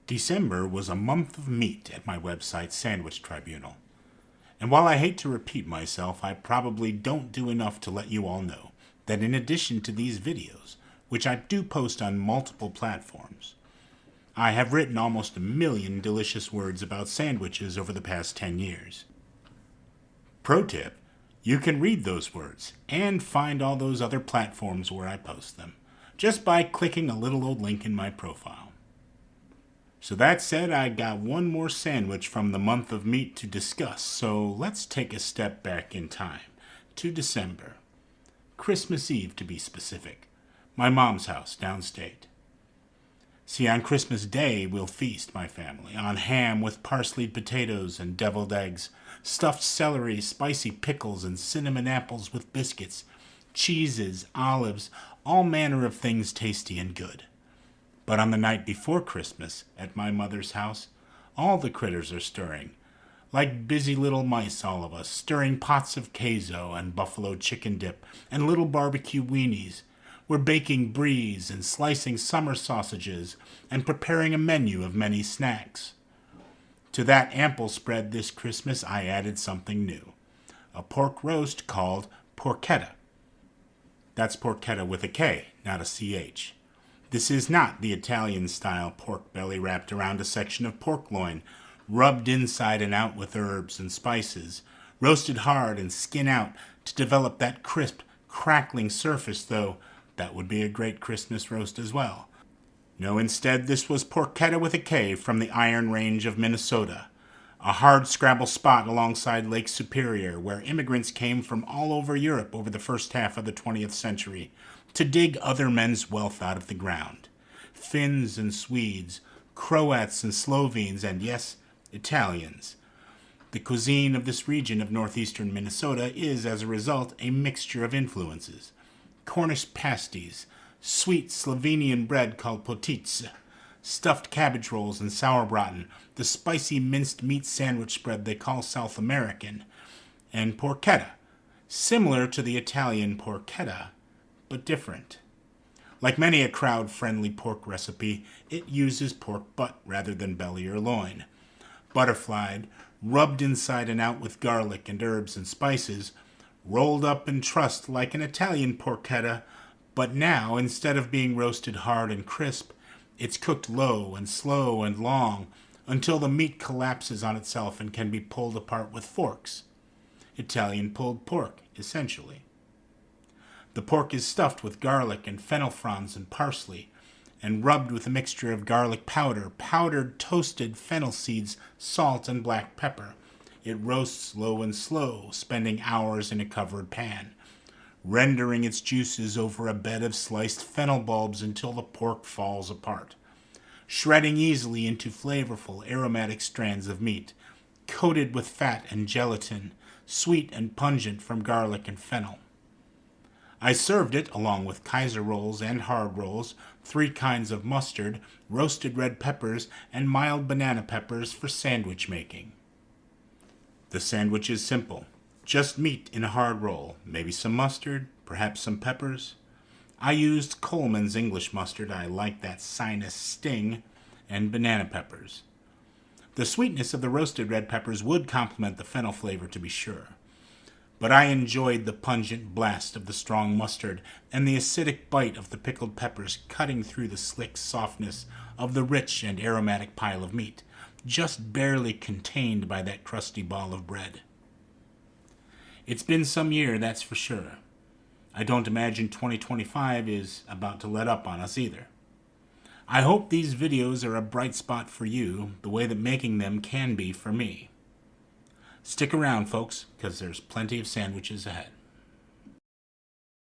December was a month of meat at my website Sandwich Tribunal. And while I hate to repeat myself, I probably don't do enough to let you all know that in addition to these videos, which I do post on multiple platforms, I have written almost 1 million delicious words about sandwiches over the past 10 years. Pro tip, you can read those words and find all those other platforms where I post them, just by clicking a little old link in my profile. So that said, I got one more sandwich from the month of meat to discuss, so let's take a step back in time, to December. Christmas Eve, to be specific. My mom's house, downstate. See, on Christmas Day, we'll feast, my family, on ham with parsleyed potatoes and deviled eggs, stuffed celery, spicy pickles, and cinnamon apples with biscuits, cheeses, olives, all manner of things tasty and good. But on the night before Christmas, at my mother's house, all the critters are stirring. Like busy little mice, all of us, stirring pots of queso and buffalo chicken dip and little barbecue weenies. We're baking bries and slicing summer sausages and preparing a menu of many snacks. To that ample spread this Christmas, I added something new. A pork roast called porketta. That's porketta with a K, not a CH. This is not the Italian-style pork belly wrapped around a section of pork loin, rubbed inside and out with herbs and spices, roasted hard and skin out to develop that crisp, crackling surface, though that would be a great Christmas roast as well. No, instead, this was porketta with a K from the Iron Range of Minnesota, a hard-scrabble spot alongside Lake Superior where immigrants came from all over Europe over the first half of the 20th century to dig other men's wealth out of the ground. Finns and Swedes, Croats and Slovenes, and yes, Italians. The cuisine of this region of northeastern Minnesota is, as a result, a mixture of influences. Cornish pasties, sweet Slovenian bread called potitsa, stuffed cabbage rolls and sauerbraten, the spicy minced meat sandwich spread they call South American, and porchetta, similar to the Italian porchetta, but different. Like many a crowd-friendly pork recipe, it uses pork butt rather than belly or loin. Butterflied, rubbed inside and out with garlic and herbs and spices, rolled up and trussed like an Italian porchetta, but now, instead of being roasted hard and crisp, it's cooked low and slow and long until the meat collapses on itself and can be pulled apart with forks. Italian pulled pork, essentially. The pork is stuffed with garlic and fennel fronds and parsley, and rubbed with a mixture of garlic powder, powdered toasted fennel seeds, salt, and black pepper. It roasts low and slow, spending hours in a covered pan, rendering its juices over a bed of sliced fennel bulbs until the pork falls apart, shredding easily into flavorful, aromatic strands of meat, coated with fat and gelatin, sweet and pungent from garlic and fennel. I served it along with Kaiser rolls and hard rolls, 3 kinds of mustard, roasted red peppers, and mild banana peppers for sandwich making. The sandwich is simple. Just meat in a hard roll, maybe some mustard, perhaps some peppers. I used Coleman's English mustard, I like that sinus sting, and banana peppers. The sweetness of the roasted red peppers would complement the fennel flavor, to be sure. But I enjoyed the pungent blast of the strong mustard and the acidic bite of the pickled peppers cutting through the slick softness of the rich and aromatic pile of meat, just barely contained by that crusty ball of bread. It's been some year, that's for sure. I don't imagine 2025 is about to let up on us either. I hope these videos are a bright spot for you, the way that making them can be for me. Stick around, folks, because there's plenty of sandwiches ahead.